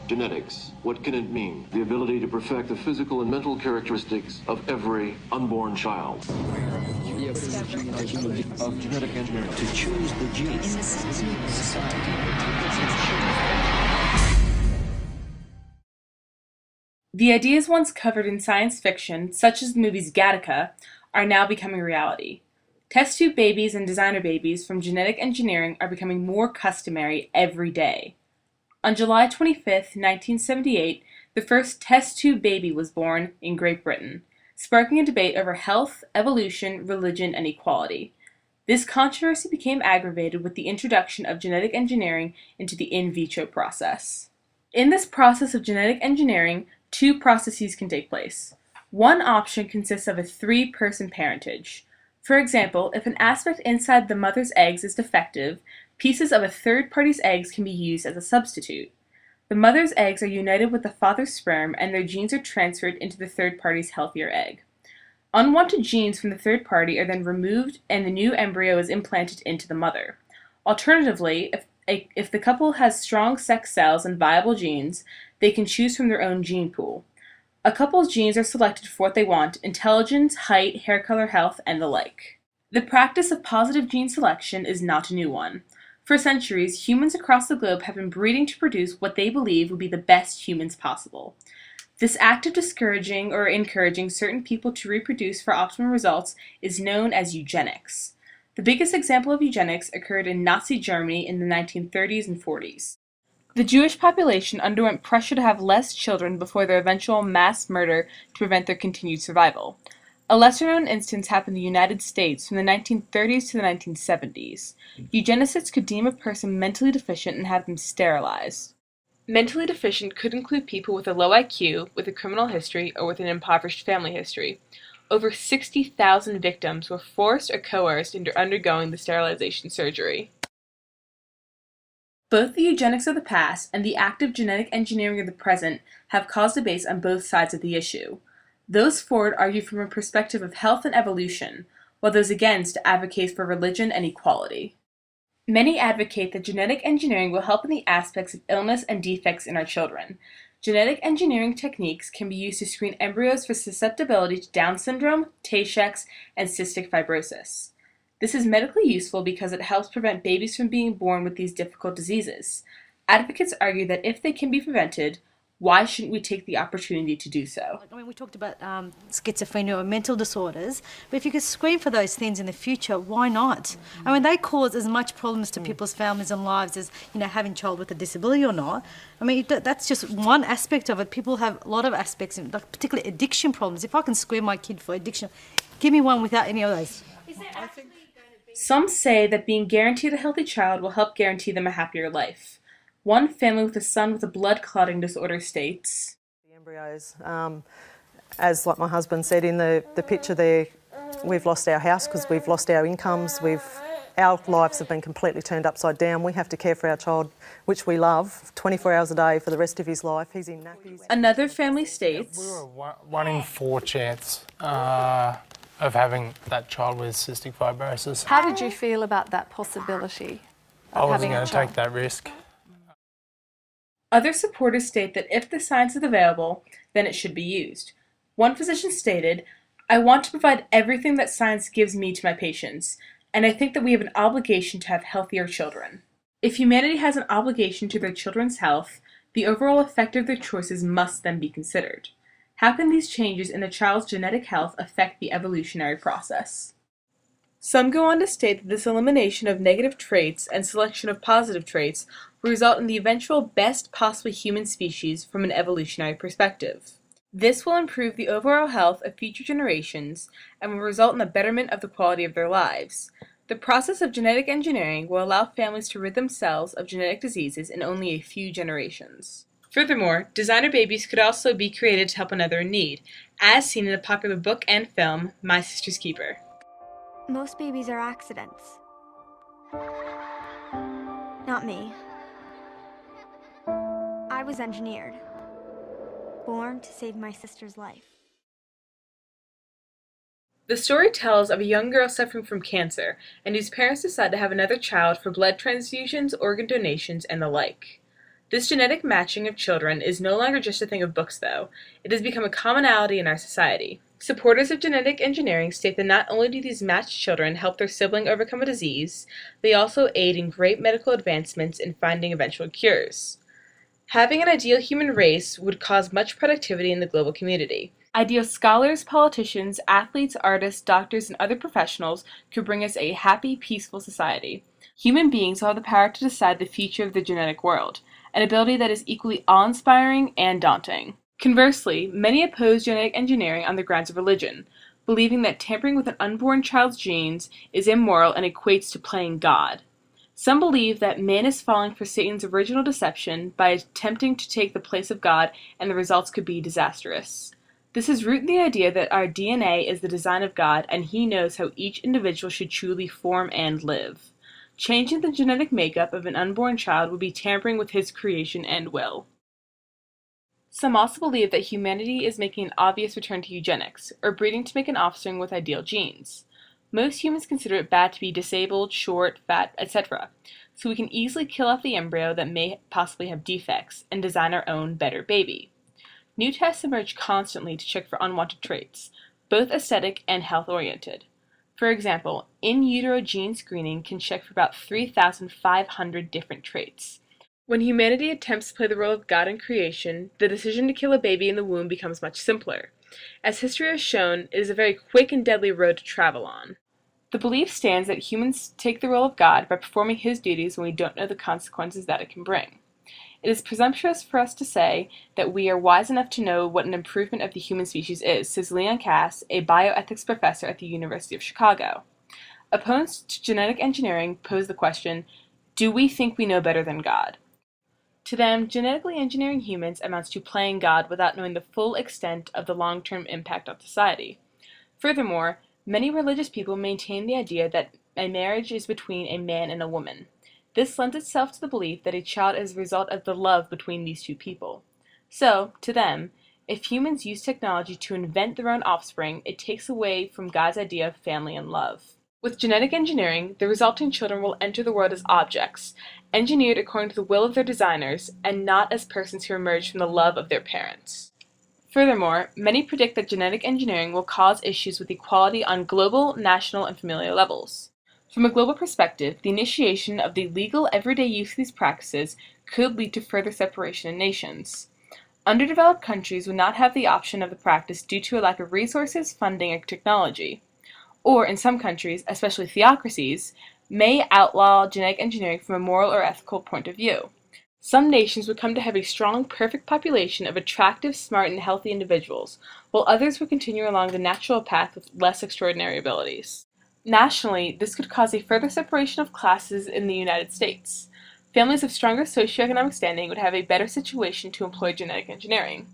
Genetics. What can it mean? The ability to perfect the physical and mental characteristics of every unborn child. The of genetic engineering. To choose the gene. In the society. The ideas once covered in science fiction, such as the movies Gattaca, are now becoming reality. Test tube babies and designer babies from genetic engineering are becoming more customary every day. On July 25, 1978, the first test tube baby was born in Great Britain, sparking a debate over health, evolution, religion, and equality. This controversy became aggravated with the introduction of genetic engineering into the in vitro process. In this process of genetic engineering, two processes can take place. One option consists of a three-person parentage. For example, if an aspect inside the mother's eggs is defective, pieces of a third party's eggs can be used as a substitute. The mother's eggs are united with the father's sperm and their genes are transferred into the third party's healthier egg. Unwanted genes from the third party are then removed and the new embryo is implanted into the mother. Alternatively, if the couple has strong sex cells and viable genes, they can choose from their own gene pool. A couple's genes are selected for what they want: intelligence, height, hair color, health, and the like. The practice of positive gene selection is not a new one. For centuries, humans across the globe have been breeding to produce what they believe will be the best humans possible. This act of discouraging or encouraging certain people to reproduce for optimal results is known as eugenics. The biggest example of eugenics occurred in Nazi Germany in the 1930s and 40s. The Jewish population underwent pressure to have less children before their eventual mass murder to prevent their continued survival. A lesser-known instance happened in the United States from the 1930s to the 1970s. Eugenicists could deem a person mentally deficient and have them sterilized. Mentally deficient could include people with a low IQ, with a criminal history, or with an impoverished family history. Over 60,000 victims were forced or coerced into undergoing the sterilization surgery. Both the eugenics of the past and the active genetic engineering of the present have caused debates on both sides of the issue. Those for it argue from a perspective of health and evolution, while those against advocate for religion and equality. Many advocate that genetic engineering will help in the aspects of illness and defects in our children. Genetic engineering techniques can be used to screen embryos for susceptibility to Down syndrome, Tay-Sachs, and cystic fibrosis. This is medically useful because it helps prevent babies from being born with these difficult diseases. Advocates argue that if they can be prevented, why shouldn't we take the opportunity to do so? I mean, we talked about schizophrenia or mental disorders, but if you could screen for those things in the future, why not? I mean, they cause as much problems to people's families and lives as, having a child with a disability or not. I mean, that's just one aspect of it. People have a lot of aspects, particularly addiction problems. If I can screen my kid for addiction, give me one without any of those. Some say that being guaranteed a healthy child will help guarantee them a happier life. One family with a son with a blood clotting disorder states, the embryos, as like my husband said in the picture there, we've lost our house because we've lost our incomes, our lives have been completely turned upside down. We have to care for our child, which we love, 24 hours a day for the rest of his life. He's in nappies. Another family states, we were a 1 in 4 chance of having that child with cystic fibrosis. How did you feel about that possibility I of wasn't having a going to child? take that risk. Other supporters state that if the science is available, then it should be used. One physician stated, "I want to provide everything that science gives me to my patients, and I think that we have an obligation to have healthier children." If humanity has an obligation to their children's health, the overall effect of their choices must then be considered. How can these changes in the child's genetic health affect the evolutionary process? Some go on to state that this elimination of negative traits and selection of positive traits will result in the eventual best possible human species from an evolutionary perspective. This will improve the overall health of future generations and will result in the betterment of the quality of their lives. The process of genetic engineering will allow families to rid themselves of genetic diseases in only a few generations. Furthermore, designer babies could also be created to help another in need, as seen in the popular book and film, My Sister's Keeper. Most babies are accidents. Not me. I was engineered. Born to save my sister's life. The story tells of a young girl suffering from cancer, and whose parents decide to have another child for blood transfusions, organ donations, and the like. This genetic matching of children is no longer just a thing of books, though. It has become a commonality in our society. Supporters of genetic engineering state that not only do these matched children help their sibling overcome a disease, they also aid in great medical advancements in finding eventual cures. Having an ideal human race would cause much productivity in the global community. Ideal scholars, politicians, athletes, artists, doctors, and other professionals could bring us a happy, peaceful society. Human beings will have the power to decide the future of the genetic world, an ability that is equally awe-inspiring and daunting. Conversely, many oppose genetic engineering on the grounds of religion, believing that tampering with an unborn child's genes is immoral and equates to playing God. Some believe that man is falling for Satan's original deception by attempting to take the place of God, and the results could be disastrous. This is rooted in the idea that our DNA is the design of God, and He knows how each individual should truly form and live. Changing the genetic makeup of an unborn child would be tampering with His creation and will. Some also believe that humanity is making an obvious return to eugenics, or breeding to make an offspring with ideal genes. Most humans consider it bad to be disabled, short, fat, etc., so we can easily kill off the embryo that may possibly have defects and design our own better baby. New tests emerge constantly to check for unwanted traits, both aesthetic and health-oriented. For example, in utero gene screening can check for about 3,500 different traits. When humanity attempts to play the role of God in creation, the decision to kill a baby in the womb becomes much simpler. As history has shown, it is a very quick and deadly road to travel on. The belief stands that humans take the role of God by performing His duties when we don't know the consequences that it can bring. It is presumptuous for us to say that we are wise enough to know what an improvement of the human species is, says Leon Kass, a bioethics professor at the University of Chicago. Opponents to genetic engineering pose the question, do we think we know better than God? To them, genetically engineering humans amounts to playing God without knowing the full extent of the long-term impact on society. Furthermore, many religious people maintain the idea that a marriage is between a man and a woman. This lends itself to the belief that a child is a result of the love between these two people. So, to them, if humans use technology to invent their own offspring, it takes away from God's idea of family and love. With genetic engineering, the resulting children will enter the world as objects, engineered according to the will of their designers, and not as persons who emerge from the love of their parents. Furthermore, many predict that genetic engineering will cause issues with equality on global, national, and familial levels. From a global perspective, the initiation of the legal everyday use of these practices could lead to further separation in nations. Underdeveloped countries would not have the option of the practice due to a lack of resources, funding, or technology. Or, in some countries, especially theocracies, may outlaw genetic engineering from a moral or ethical point of view. Some nations would come to have a strong, perfect population of attractive, smart, and healthy individuals, while others would continue along the natural path with less extraordinary abilities. Nationally, this could cause a further separation of classes in the United States. Families of stronger socioeconomic standing would have a better situation to employ genetic engineering.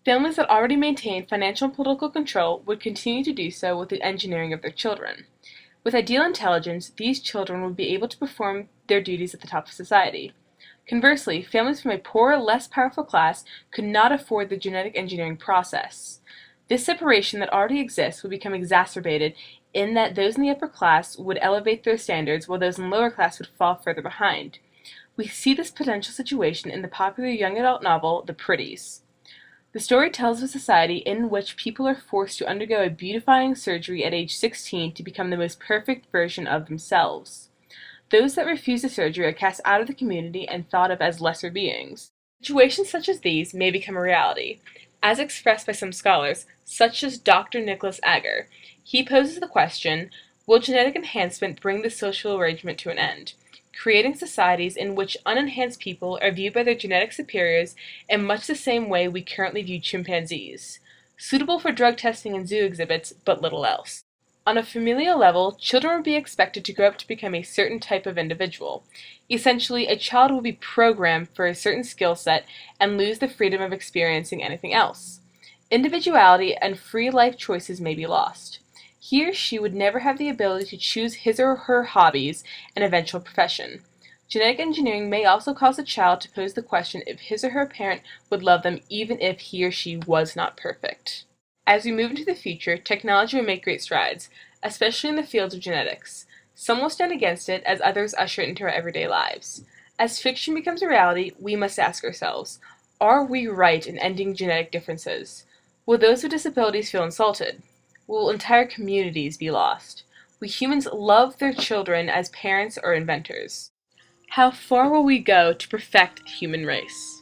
Families that already maintain financial and political control would continue to do so with the engineering of their children. With ideal intelligence, these children would be able to perform their duties at the top of society. Conversely, families from a poorer, less powerful class could not afford the genetic engineering process. This separation that already exists would become exacerbated in that those in the upper class would elevate their standards while those in lower class would fall further behind. We see this potential situation in the popular young adult novel, The Pretties. The story tells of a society in which people are forced to undergo a beautifying surgery at age 16 to become the most perfect version of themselves. Those that refuse the surgery are cast out of the community and thought of as lesser beings. Situations such as these may become a reality, as expressed by some scholars, such as Dr. Nicholas Agar. He poses the question, will genetic enhancement bring the social arrangement to an end, creating societies in which unenhanced people are viewed by their genetic superiors in much the same way we currently view chimpanzees, suitable for drug testing and zoo exhibits, but little else. On a familial level, children would be expected to grow up to become a certain type of individual. Essentially, a child will be programmed for a certain skill set and lose the freedom of experiencing anything else. Individuality and free life choices may be lost. He or she would never have the ability to choose his or her hobbies and eventual profession. Genetic engineering may also cause a child to pose the question if his or her parent would love them even if he or she was not perfect. As we move into the future, technology will make great strides, especially in the fields of genetics. Some will stand against it as others usher it into our everyday lives. As fiction becomes a reality, we must ask ourselves, are we right in ending genetic differences? Will those with disabilities feel insulted? Will entire communities be lost? We humans love their children as parents or inventors. How far will we go to perfect the human race?